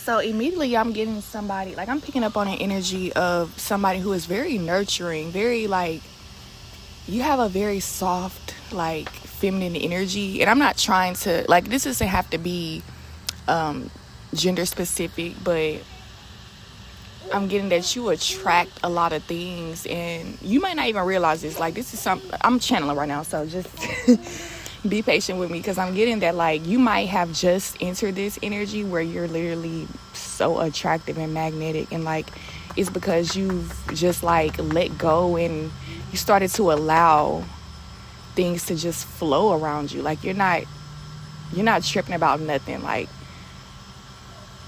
So immediately I'm getting somebody, like I'm picking up on an energy of somebody who is very nurturing, very like, you have a very soft, like feminine energy. And I'm not trying to, like, this doesn't have to be gender specific, but I'm getting that you attract a lot of things, and you might not even realize this. Like, this is something I'm channeling right now, so just be patient with me, because I'm getting that, like, you might have just entered this energy where you're literally so attractive and magnetic, and like it's because you've just like let go and you started to allow things to just flow around you. Like, you're not tripping about nothing. Like,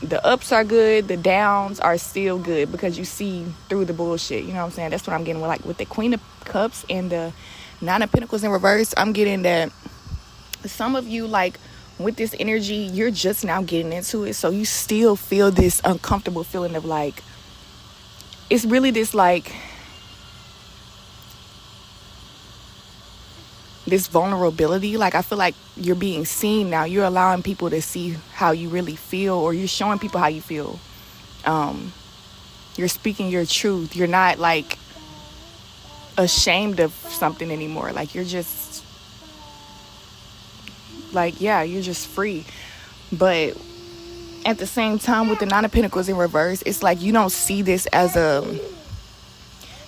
the ups are good, the downs are still good, because you see through the bullshit. You know what I'm saying? That's what I'm getting with, like, with the Queen of Cups and the Nine of Pentacles in reverse. I'm getting that some of you, like, with this energy, you're just now getting into it, so you still feel this uncomfortable feeling of, like, it's really this, like, this vulnerability. Like, I feel like you're being seen now. You're allowing people to see how you really feel, or you're showing people how you feel. You're speaking your truth. You're not like ashamed of something anymore. Like, you're just like, yeah, you're just free. But at the same time, with the Nine of Pentacles in reverse, it's like you don't see this as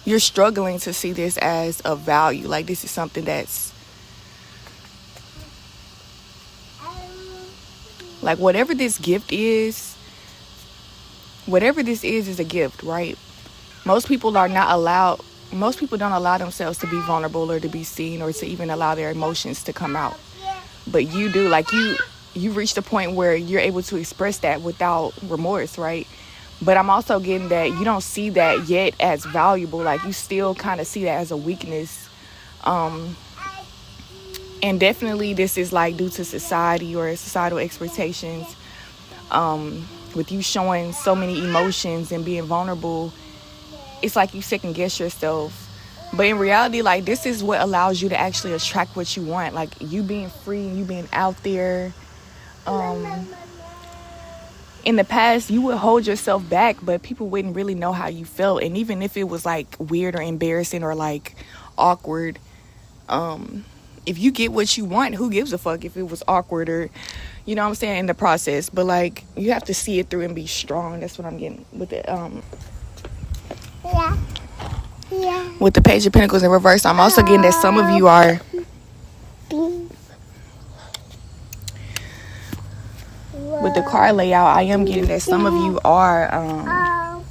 you're struggling to see this as a value. Like, this is something that's like, whatever this gift is, whatever this is a gift, right? Most people don't allow themselves to be vulnerable or to be seen or to even allow their emotions to come out. But you do. Like, you reached a point where you're able to express that without remorse, right? But I'm also getting that you don't see that yet as valuable. Like, you still kind of see that as a weakness. And definitely this is like due to society or societal expectations. With you showing so many emotions and being vulnerable, it's like you second guess yourself. But in reality, like, this is what allows you to actually attract what you want. Like, you being free, you being out there. In the past, you would hold yourself back, but people wouldn't really know how you felt. And even if it was like weird or embarrassing or like awkward, if you get what you want, who gives a fuck if it was awkward or, you know what I'm saying, in the process. But like, you have to see it through and be strong. That's what I'm getting with it. With the Page of Pentacles in reverse, I'm also getting that some of you are with the card layout. I am getting that some of you are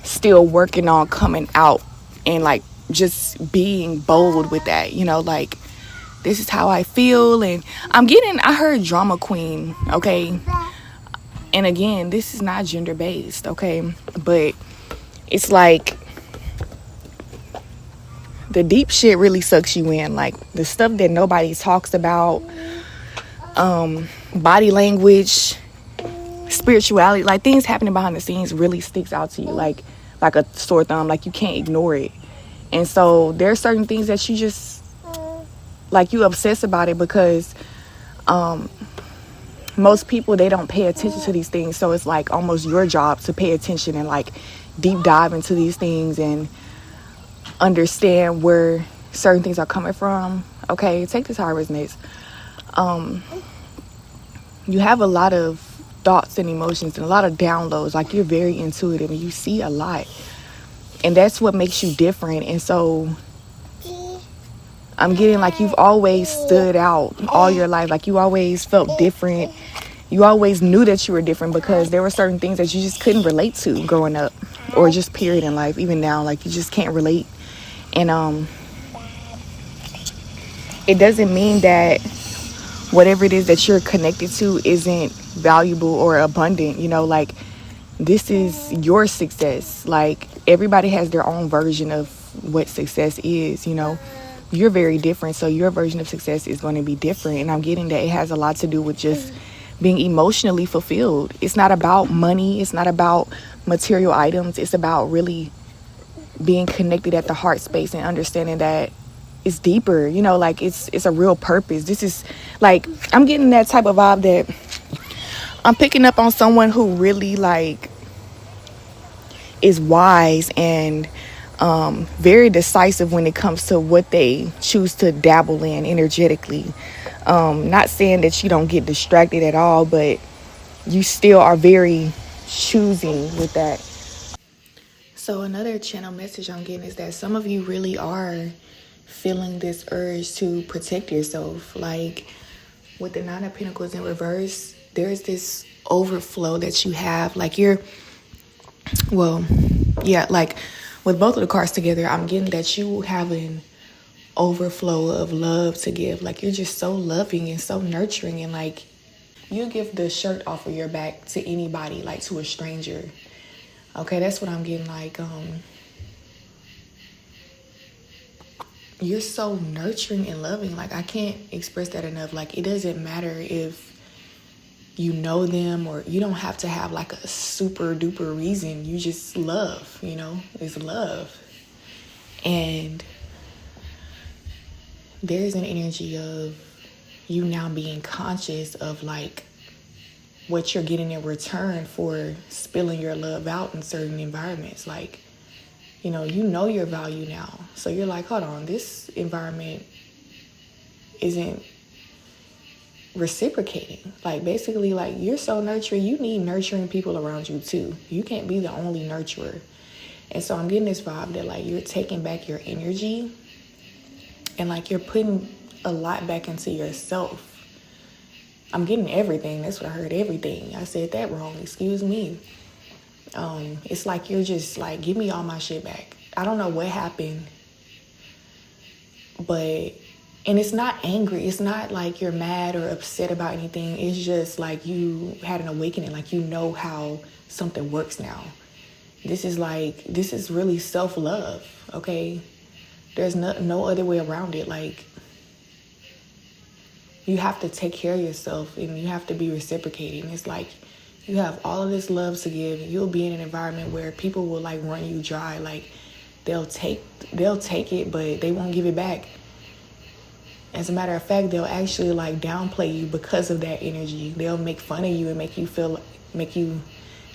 still working on coming out and like just being bold with that, you know, like, this is how I feel. And I heard drama queen, okay? And again, this is not gender based, okay? But it's like the deep shit really sucks you in. Like, the stuff that nobody talks about, body language, spirituality, like things happening behind the scenes really sticks out to you like a sore thumb. Like, you can't ignore it. And so there are certain things that you just, like, you obsess about it because most people, they don't pay attention to these things. So it's like almost your job to pay attention and like deep dive into these things and understand where certain things are coming from. Okay, take this how it resonates. You have a lot of thoughts and emotions and a lot of downloads. Like, you're very intuitive and you see a lot, and that's what makes you different. And so I'm getting like you've always stood out all your life. Like, you always felt different. You always knew that you were different because there were certain things that you just couldn't relate to growing up, or just period in life. Even now, like, you just can't relate. And it doesn't mean that whatever it is that you're connected to isn't valuable or abundant. You know, like, this is your success. Like, everybody has their own version of what success is, you know. You're very different, so your version of success is going to be different. And I'm getting that it has a lot to do with just being emotionally fulfilled. It's not about money. It's not about material items. It's about really being connected at the heart space and understanding that it's deeper, you know, like it's a real purpose. This is like, I'm getting that type of vibe that I'm picking up on someone who really like is wise and very decisive when it comes to what they choose to dabble in energetically. Not saying that you don't get distracted at all, but you still are very choosing with that. So another channel message I'm getting is that some of you really are feeling this urge to protect yourself. Like with the Nine of Pentacles in reverse, there's this overflow that you have. Like like with both of the cards together, I'm getting that you have an overflow of love to give. Like you're just so loving and so nurturing, and like you give the shirt off of your back to anybody, like to a stranger. Okay, that's what I'm getting. Like you're so nurturing and loving. Like I can't express that enough. Like it doesn't matter if you know them, or you don't have to have like a super duper reason. You just love, it's love. And there's an energy of you now being conscious of like what you're getting in return for spilling your love out in certain environments. Like, you know your value now. So you're like, hold on, this environment isn't reciprocating. Like basically, like you're so nurturing, you need nurturing people around you too. You can't be the only nurturer. And so I'm getting this vibe that like you're taking back your energy and like you're putting a lot back into yourself. I'm getting everything. That's what I heard, everything. I said that wrong, excuse me. It's like you're just like, give me all my shit back. I don't know what happened, and it's not angry. It's not like you're mad or upset about anything. It's just like you had an awakening. Like you know how something works now. This is really self-love, okay? There's no other way around it. Like you have to take care of yourself and you have to be reciprocating. It's like you have all of this love to give. You'll be in an environment where people will like run you dry. Like they'll take it, but they won't give it back. As a matter of fact, they'll actually like downplay you because of that energy. They'll make fun of you and make you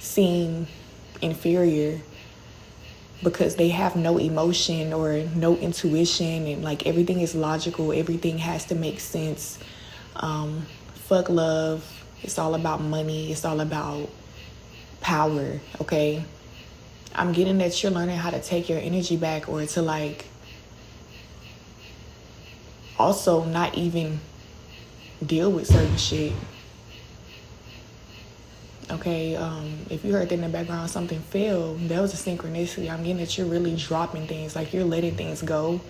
seem inferior because they have no emotion or no intuition, and like everything is logical. Everything has to make sense. Fuck love. It's all about money. It's all about power, okay? I'm getting that you're learning how to take your energy back, or to like also not even deal with certain shit. Okay, if you heard that in the background, something fell, that was a synchronicity. I'm getting that you're really dropping things, like you're letting things go,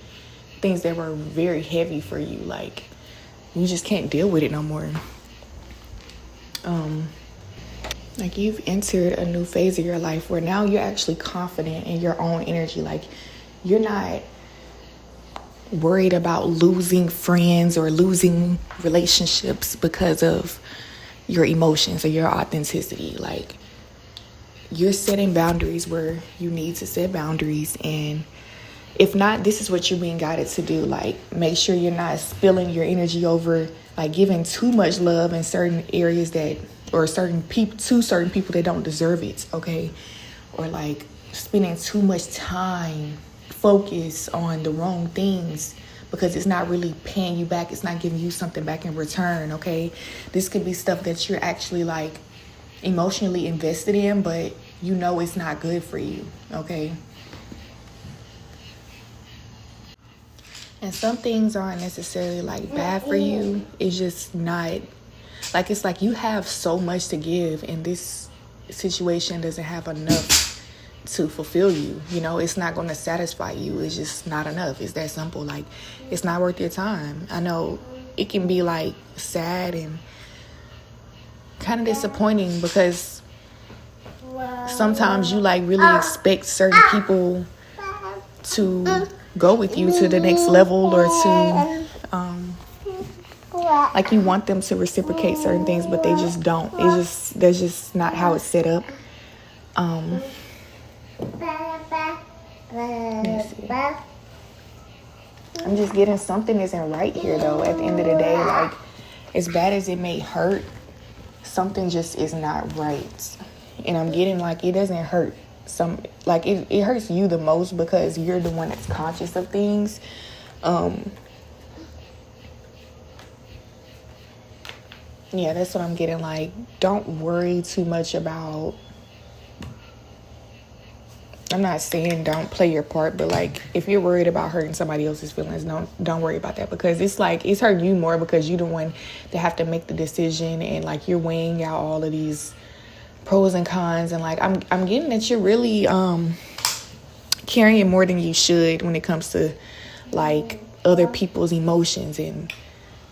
things that were very heavy for you, like you just can't deal with it no more. Like you've entered a new phase of your life where now you're actually confident in your own energy. Like you're not worried about losing friends or losing relationships because of your emotions or your authenticity. Like you're setting boundaries where you need to set boundaries, and if not, this is what you're being guided to do. Like make sure you're not spilling your energy over, like giving too much love in certain areas or certain people that don't deserve it, okay? Or like spending too much time focus on the wrong things because it's not really paying you back. It's not giving you something back in return, okay? This could be stuff that you're actually like emotionally invested in, but you know it's not good for you, okay? And some things aren't necessarily like bad for you. It's just not, like it's like you have so much to give and this situation doesn't have enough to fulfill you. You know, it's not going to satisfy you. It's just not enough. It's that simple. Like it's not worth your time. I know it can be like sad and kind of disappointing because sometimes you like really expect certain people to go with you to the next level, or to like you want them to reciprocate certain things, but they just don't. That's just not how it's set up. Let me see. I'm just getting something isn't right here though. At the end of the day, like as bad as it may hurt, something just is not right. And I'm getting like it doesn't hurt it hurts you the most because you're the one that's conscious of things. Yeah, that's what I'm getting. Like, don't worry too much about, I'm not saying don't play your part, but like if you're worried about hurting somebody else's feelings, don't worry about that, because it's like it's hurting you more because you're the one that have to make the decision, and like you're weighing out all of these pros and cons, and like I'm getting that you're really carrying more than you should when it comes to like other people's emotions and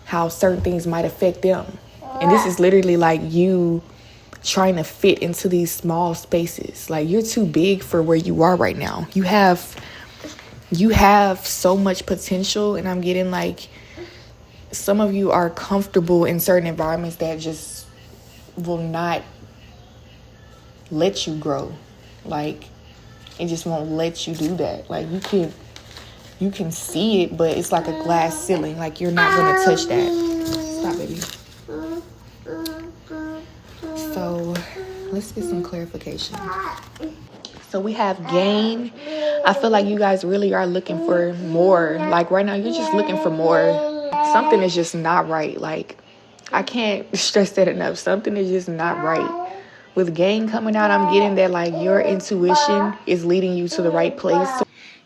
how certain things might affect them. And this is literally like you trying to fit into these small spaces. Like, you're too big for where you are right now. You have so much potential, and I'm getting like some of you are comfortable in certain environments that just will not let you grow. Like, it just won't let you do that. Like, you can see it, but it's like a glass ceiling. Like, you're not going to touch that. Stop, baby. So let's get some clarification. So we have gain. I feel like you guys really are looking for more. Like, right now, you're just looking for more. Something is just not right. Like, I can't stress that enough. Something is just not right. With gain coming out, I'm getting that like your intuition is leading you to the right place.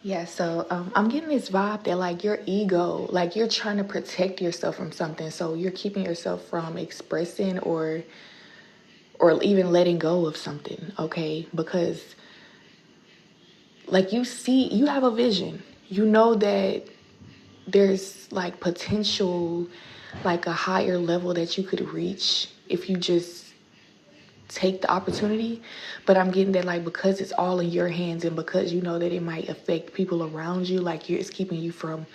Yeah, so I'm getting this vibe that like your ego, like you're trying to protect yourself from something. So you're keeping yourself from expressing or even letting go of something, okay? Because like you have a vision. You know that there's like potential, like a higher level that you could reach if you just take the opportunity. But I'm getting that like because it's all in your hands, and because you know that it might affect people around you, like it's keeping you from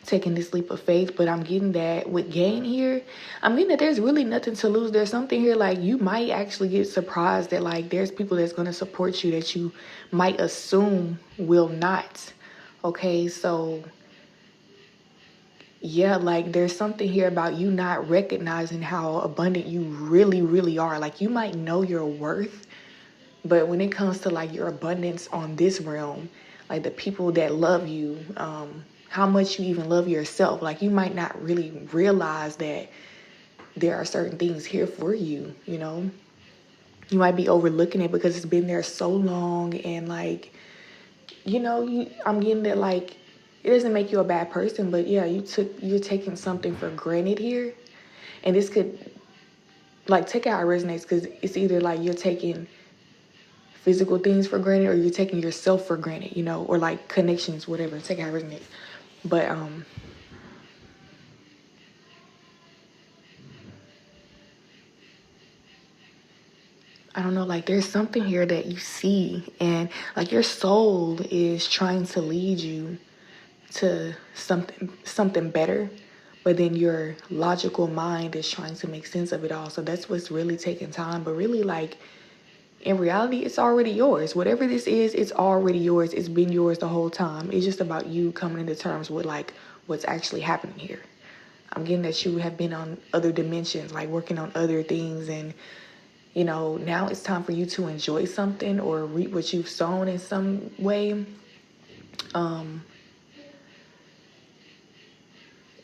taking this leap of faith. But I'm getting that with gain here, I'm getting that there's really nothing to lose. There's something here like you might actually get surprised that like there's people that's going to support you that you might assume will not. Okay, so yeah, like there's something here about you not recognizing how abundant you really, really are. Like, you might know your worth, but when it comes to like your abundance on this realm, like the people that love you, how much you even love yourself, like you might not really realize that there are certain things here for you, you know? You might be overlooking it because it's been there so long, and like, you know, I'm getting that like it doesn't make you a bad person, but yeah, you're taking something for granted here. And this could like take out how it resonates, because it's either like you're taking physical things for granted or you're taking yourself for granted, you know, or like connections, whatever. Take how it resonates. But I don't know, like there's something here that you see, and like your soul is trying to lead you to something better, but then your logical mind is trying to make sense of it all. So that's what's really taking time. But really, like, in reality, it's already yours. Whatever this is, it's already yours. It's been yours the whole time. It's just about you coming into terms with like what's actually happening here. I'm getting that you have been on other dimensions, like working on other things, and you know, now it's time for you to enjoy something or reap what you've sown in some way.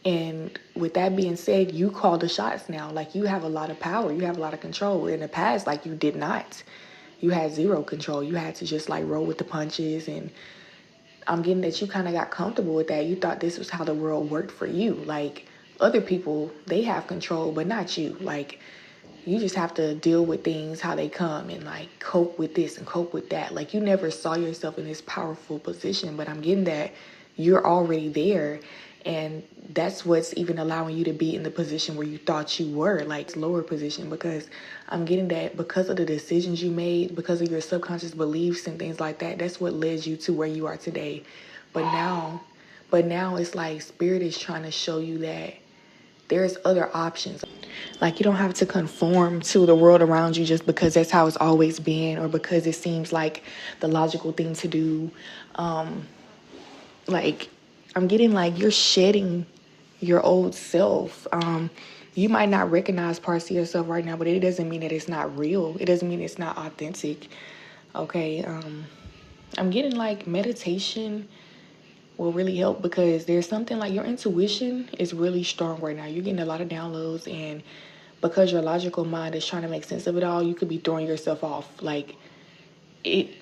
And with that being said, you call the shots now. Like, you have a lot of power. You have a lot of control. In the past, like, you did not. You had zero control. You had to just, like, roll with the punches. And I'm getting that you kind of got comfortable with that. You thought this was how the world worked for you. Like, other people, they have control, but not you. Like, you just have to deal with things how they come and, like, cope with this and cope with that. Like, you never saw yourself in this powerful position, but I'm getting that you're already there. And that's what's even allowing you to be in the position where you thought you were, like lower position, because I'm getting that because of the decisions you made, because of your subconscious beliefs and things like that, that's what led you to where you are today. But now it's like Spirit is trying to show you that there's other options. Like, you don't have to conform to the world around you just because that's how it's always been, or because it seems like the logical thing to do. Like, I'm getting like you're shedding your old self. You might not recognize parts of yourself right now, but it doesn't mean that it's not real. It doesn't mean it's not authentic. Okay. I'm getting like meditation will really help, because there's something like your intuition is really strong right now. You're getting a lot of downloads, and because your logical mind is trying to make sense of it all, you could be throwing yourself off. Like it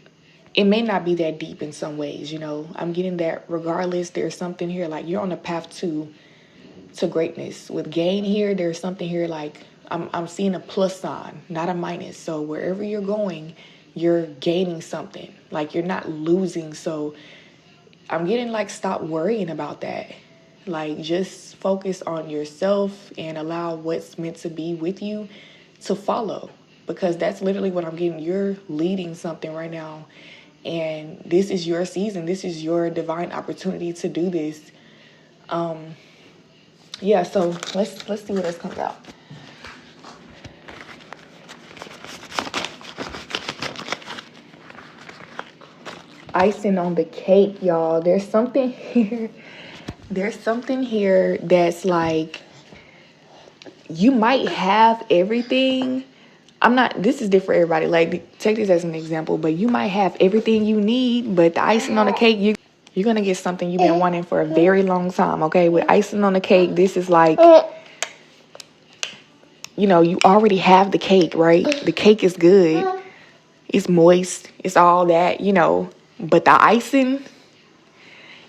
may not be that deep in some ways, you know. I'm getting that regardless, there's something here like you're on a path to greatness. With gain here, there's something here like I'm seeing a plus sign, not a minus. So wherever you're going, you're gaining something. Like you're not losing. So I'm getting like, stop worrying about that. Like just focus on yourself and allow what's meant to be with you to follow, because that's literally what I'm getting. You're leading something right now, and this is your season. This is your divine opportunity to do this. Yeah, so let's see what else comes out. Icing on the cake, y'all. There's something here. There's something here that's like, you might have everything. This is different for everybody. Like, take this as an example, but you might have everything you need, but the icing on the cake, you're going to get something you've been wanting for a very long time, okay? With icing on the cake, this is like, you know, you already have the cake, right? The cake is good. It's moist. It's all that, you know. But the icing,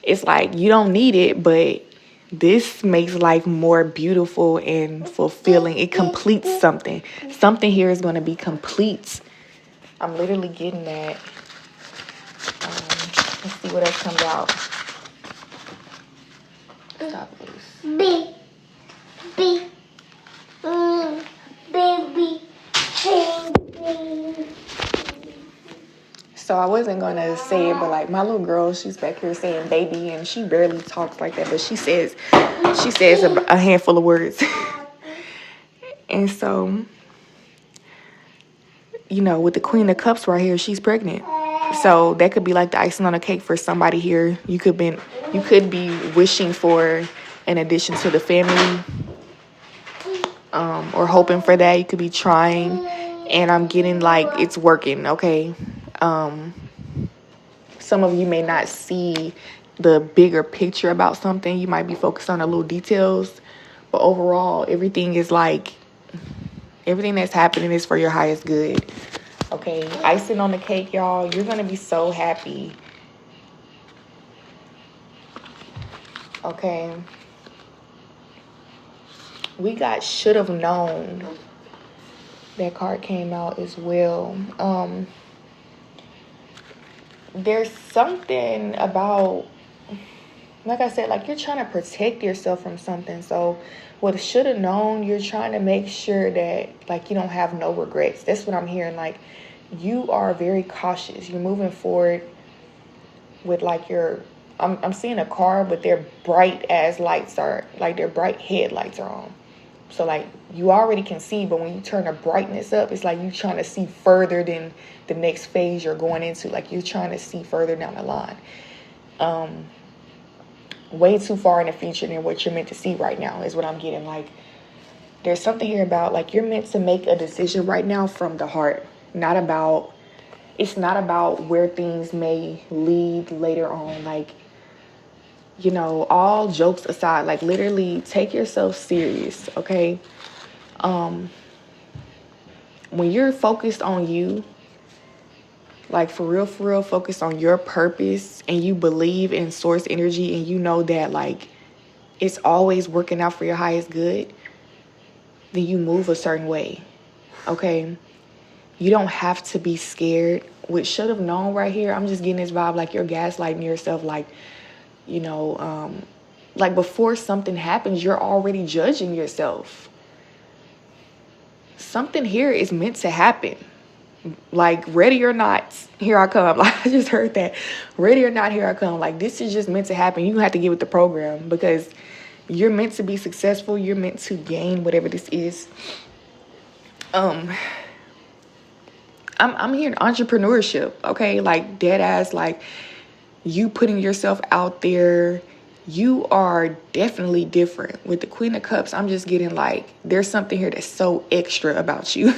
it's like you don't need it, but this makes life more beautiful and fulfilling. It completes something. Something here is going to be complete. I'm literally getting that. Let's see what else comes out. Stop this. Baby. So I wasn't going to say it, but like my little girl, she's back here saying baby, and she barely talks like that, but she says a handful of words. And so, you know, with the Queen of Cups right here, she's pregnant. So that could be like the icing on the cake for somebody here. You could be wishing for an addition to the family, or hoping for that. You could be trying, and I'm getting like it's working, okay? Some of you may not see the bigger picture about something. You might be focused on the little details, but overall, everything that's happening is for your highest good. Okay, icing on the cake, y'all. You're gonna be so happy. Okay. We got should have known. That card came out as well. There's something about, like I said, like you're trying to protect yourself from something. So with should have known, you're trying to make sure that like you don't have no regrets. That's what I'm hearing. Like you are very cautious. You're moving forward with like I'm seeing a car, but their bright as lights are, like their bright headlights are on. So like you already can see, but when you turn the brightness up, it's like you trying to see further than the next phase you're going into. Like you're trying to see further down the line. Way too far in the future than what you're meant to see right now is what I'm getting. Like there's something here about like you're meant to make a decision right now from the heart. It's not about where things may lead later on. Like, you know, all jokes aside, like literally take yourself serious, okay? When you're focused on you, like for real, focus on your purpose, and you believe in source energy, and you know that like it's always working out for your highest good, then you move a certain way, okay? You don't have to be scared. What should have known right here, I'm just getting this vibe like you're gaslighting yourself, like, you know, like before something happens, you're already judging yourself. Something here is meant to happen. Like, ready or not, here I come. Like, I just heard that. Ready or not, here I come. Like, this is just meant to happen. You have to get with the program, because you're meant to be successful. You're meant to gain whatever this is. I'm hearing entrepreneurship, okay? Like, dead ass, like, you putting yourself out there, you are definitely different. With the Queen of Cups, I'm just getting like, there's something here that's so extra about you.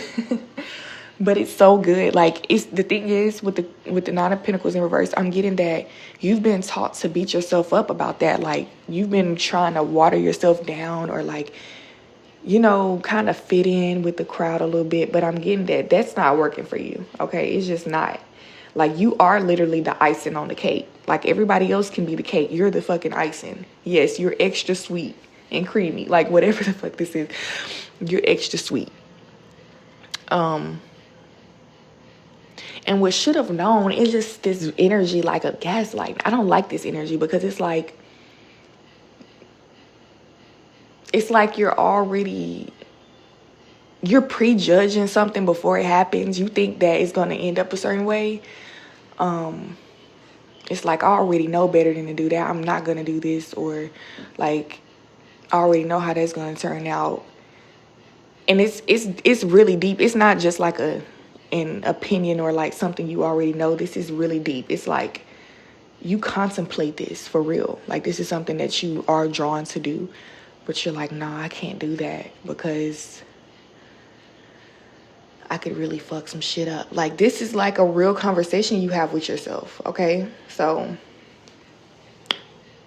But it's so good. Like, it's the thing is with the Nine of Pentacles in reverse, I'm getting that you've been taught to beat yourself up about that. Like, you've been trying to water yourself down, or like, you know, kind of fit in with the crowd a little bit. But I'm getting that that's not working for you. Okay, it's just not. Like, you are literally the icing on the cake. Like, everybody else can be the cake. You're the fucking icing. Yes, you're extra sweet and creamy. Like, whatever the fuck this is, you're extra sweet. And what should have known is just this energy, like a gaslight. I don't like this energy because it's like you're prejudging something before it happens. You think that it's going to end up a certain way. It's like, I already know better than to do that. I'm not going to do this. Or like, I already know how that's going to turn out. And it's really deep. It's not just like an opinion or like something you already know. This is really deep. It's like you contemplate this for real. Like, this is something that you are drawn to do, but you're like, nah, I can't do that because I could really fuck some shit up. Like, this is like a real conversation you have with yourself. Okay, so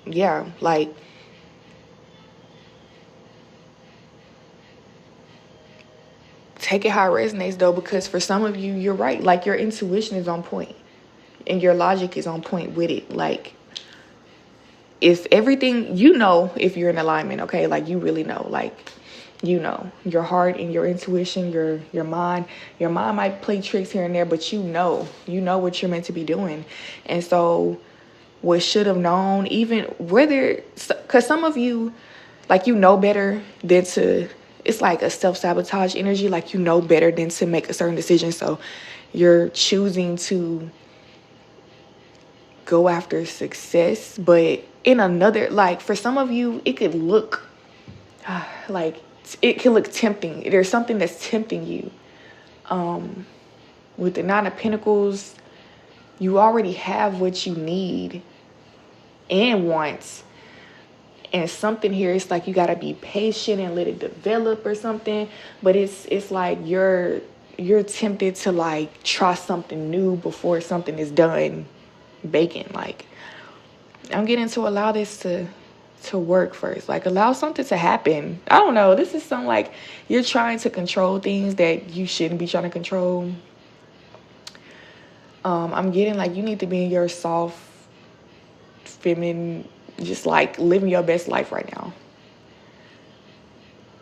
yeah, like, take it how it resonates though, because for some of you, you're right. Like, your intuition is on point and your logic is on point with it. Like, if everything, you know, if you're in alignment, okay, like, you really know, like, you know, your heart and your intuition, your mind might play tricks here and there, but you know what you're meant to be doing. And so what should have known, even whether, because some of you, like, you know better than to, it's like a self-sabotage energy. Like, you know better than to make a certain decision. So you're choosing to go after success. But in another, like, for some of you, it could look like, it can look tempting. There's something that's tempting you. With the Nine of Pentacles, you already have what you need and want. And something here, it's like you gotta be patient and let it develop or something. But it's like you're tempted to like try something new before something is done baking. Like, I'm getting to allow this to work first. Like, allow something to happen. I don't know. This is something like you're trying to control things that you shouldn't be trying to control. I'm getting like you need to be in your soft, feminine, just like living your best life right now.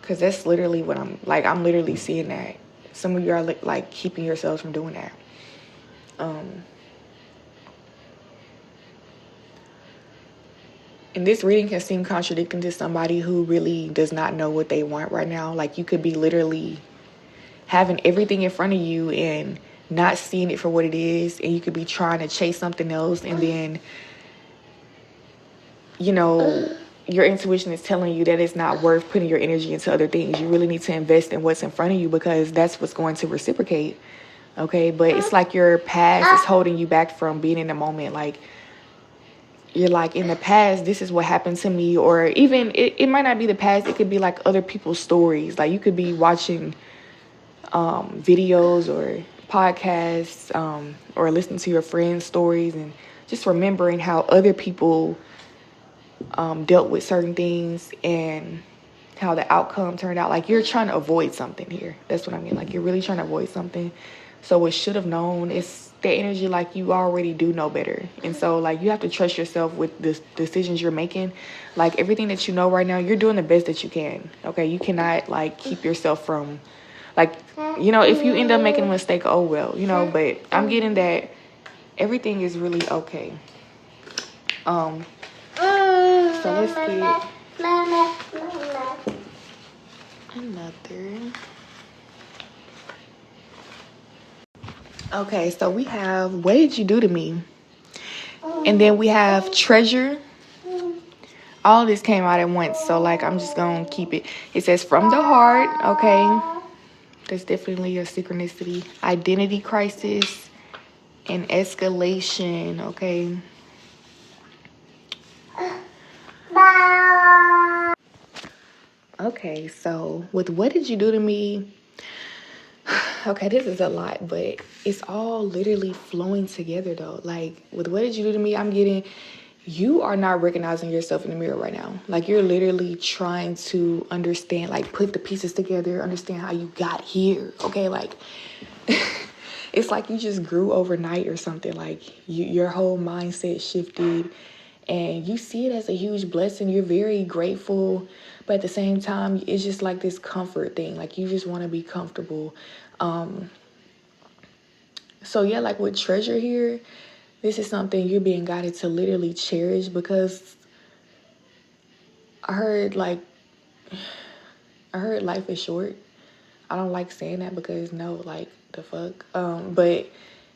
Because that's literally what I'm literally seeing that. Some of you are like keeping yourselves from doing that. And this reading can seem contradicting to somebody who really does not know what they want right now. Like, you could be literally having everything in front of you and not seeing it for what it is. And you could be trying to chase something else. And then, you know, your intuition is telling you that it's not worth putting your energy into other things. You really need to invest in what's in front of you because that's what's going to reciprocate. Okay, but it's like your past is holding you back from being in the moment. Like, you're like, in the past, this is what happened to me. Or even, it might not be the past. It could be like other people's stories. Like, you could be watching videos or podcasts or listening to your friends' stories and just remembering how other people dealt with certain things and how the outcome turned out. Like, you're trying to avoid something here. That's what I mean. Like, you're really trying to avoid something. So what should have known is the energy, like, you already do know better. And so, like, you have to trust yourself with the decisions you're making. Like, everything that you know right now, you're doing the best that you can. Okay, you cannot like keep yourself from, like, you know, if you end up making a mistake, oh well, you know. But I'm getting that everything is really okay. So let's get another. Okay, so we have, what did you do to me? And then we have treasure. All of this came out at once, so like, I'm just gonna keep it. It says from the heart. Okay, that's definitely a synchronicity. Identity crisis and escalation. Okay. Okay, so with what did you do to me? Okay, this is a lot, but it's all literally flowing together though. Like, with what did you do to me? I'm getting, you are not recognizing yourself in the mirror right now. Like, you're literally trying to understand, like, put the pieces together, understand how you got here. Okay, like, it's like you just grew overnight or something. Like, your whole mindset shifted, and you see it as a huge blessing. You're very grateful, but at the same time, it's just like this comfort thing. Like, you just want to be comfortable. So yeah, like with treasure here, this is something you're being guided to literally cherish, because I heard like I heard life is short. I don't like saying that because no, like the fuck. But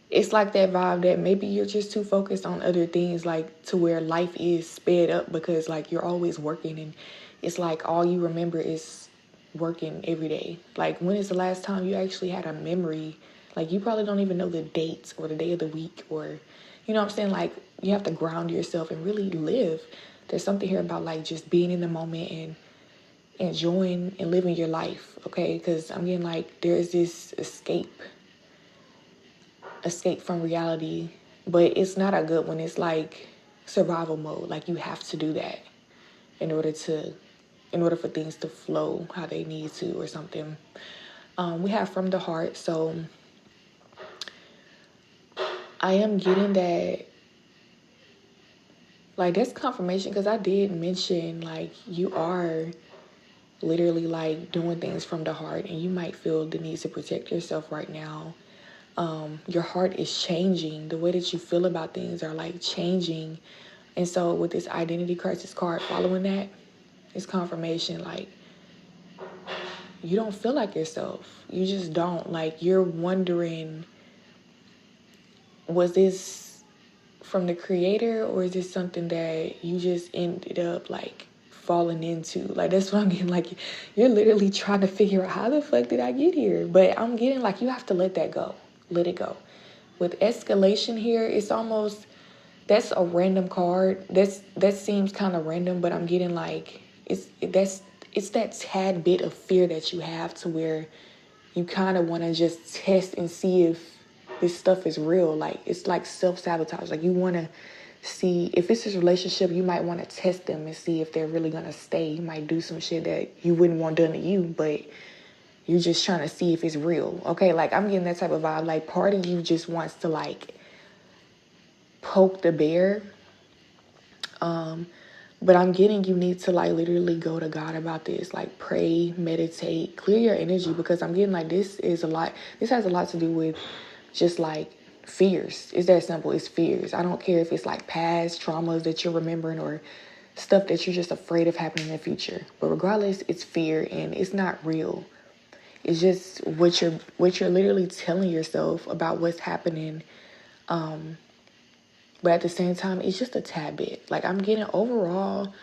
it's like that vibe that maybe you're just too focused on other things, like to where life is sped up because like you're always working, and it's like all you remember is working every day. Like, when is the last time you actually had a memory? Like, you probably don't even know the dates or the day of the week, or you know what I'm saying? Like, you have to ground yourself and really live. There's something here about like just being in the moment and enjoying and living your life, okay? Because I'm getting like there's this escape from reality, but it's not a good one. It's like survival mode. Like, you have to do that in order for things to flow how they need to or something. We have from the heart. So I am getting that, like, that's confirmation, because I did mention like you are literally like doing things from the heart, and you might feel the need to protect yourself right now. Your heart is changing. The way that you feel about things are like changing. And so with this identity crisis card following that, it's confirmation. Like, you don't feel like yourself. You just don't. Like, you're wondering, was this from the creator, or is this something that you just ended up like falling into? Like, that's what I'm getting. Like, you're literally trying to figure out, how the fuck did I get here? But I'm getting like you have to let that go. Let it go. With escalation here, it's almost, that's a random card. That seems kind of random, but I'm getting like it's that tad bit of fear that you have, to where you kind of want to just test and see if this stuff is real. Like, it's like self-sabotage. Like, you want to see if it's this relationship, you might want to test them and see if they're really going to stay. You might do some shit that you wouldn't want done to you, but you're just trying to see if it's real. Okay, like, I'm getting that type of vibe. Like, part of you just wants to like poke the bear. But I'm getting you need to like literally go to God about this. Like, pray, meditate, clear your energy, because I'm getting like this has a lot to do with just like fears. It's that simple. It's fears. I don't care if it's like past traumas that you're remembering, or stuff that you're just afraid of happening in the future. But regardless, it's fear, and it's not real. It's just what you're literally telling yourself about what's happening. But at the same time, it's just a tad bit. Like, I'm getting overall,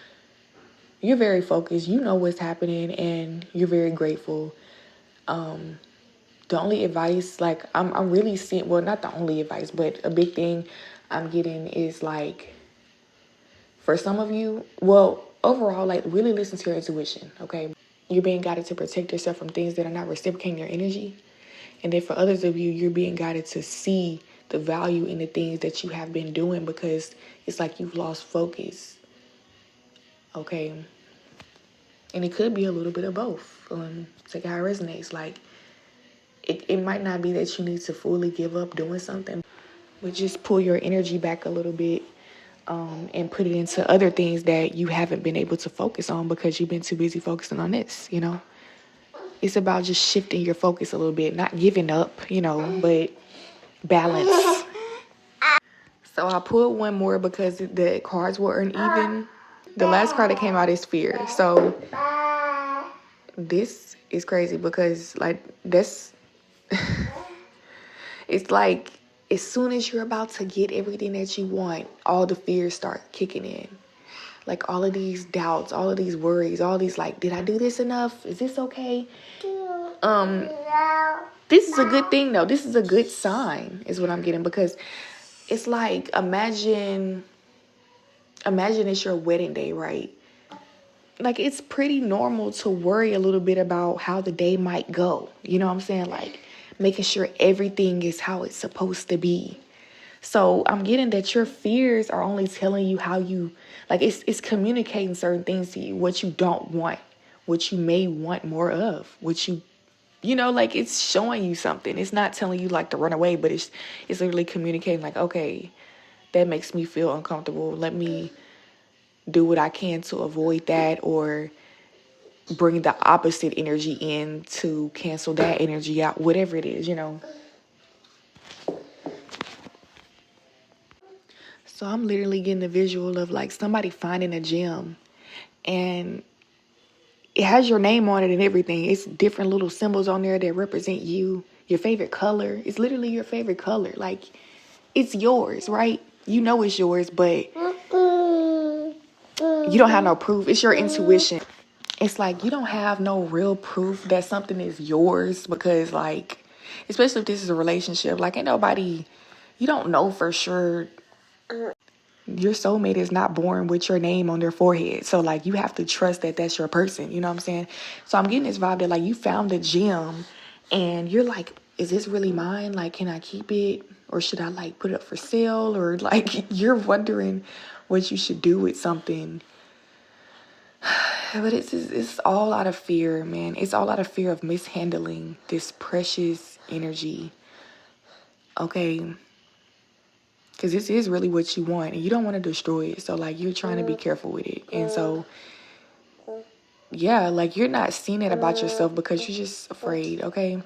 you're very focused. You know what's happening, and you're very grateful. The only advice, like, I'm really seeing, well, not the only advice, but a big thing I'm getting is like, for some of you, well, overall, like, really listen to your intuition, okay? You're being guided to protect yourself from things that are not reciprocating your energy. And then for others of you, you're being guided to see the value in the things that you have been doing, because it's like you've lost focus. Okay. And it could be a little bit of both. Take how it resonates. Like, it might not be that you need to fully give up doing something, but just pull your energy back a little bit, and put it into other things that you haven't been able to focus on because you've been too busy focusing on this, you know? It's about just shifting your focus a little bit, not giving up, you know, but balance. So I pulled one more because the cards were uneven. The last card that came out is fear. So this is crazy because like this, it's like as soon as you're about to get everything that you want, all the fears start kicking in. Like all of these doubts, all of these worries, all these like, did I do this enough? Is this okay? This is a good thing though. This is a good sign is what I'm getting, because it's like, imagine it's your wedding day, right? like, it's pretty normal to worry a little bit about how the day might go. You know what I'm saying? Like, making sure everything is how it's supposed to be. So I'm getting that your fears are only telling you how you, like, it's communicating certain things to you, what you don't want, what you may want more of, what you know, like, it's showing you something. It's not telling you like to run away, but it's literally communicating like, okay, that makes me feel uncomfortable. Let me do what I can to avoid that, or bring the opposite energy in to cancel that energy out, whatever it is, you know. So I'm literally getting the visual of like somebody finding a gem, and it has your name on it and everything. It's different little symbols on there that represent you, your favorite color. It's literally your favorite color. Like, it's yours, right? You know it's yours, but you don't have no proof. It's your intuition. It's like you don't have no real proof that something is yours, because, like, especially if this is a relationship, like, ain't nobody, you don't know for sure. Your soulmate is not born with your name on their forehead. So, like, you have to trust that that's your person. You know what I'm saying? So I'm getting this vibe that, like, you found a gem and you're like, is this really mine? Like, can I keep it? Or should I, like, put it up for sale? Or, like, you're wondering what you should do with something. But it's all out of fear, man. It's all out of fear of mishandling this precious energy. Okay? Because this is really what you want, and you don't want to destroy it. So, like, you're trying to be careful with it. And so, yeah, like, you're not seeing it about yourself because you're just afraid, okay?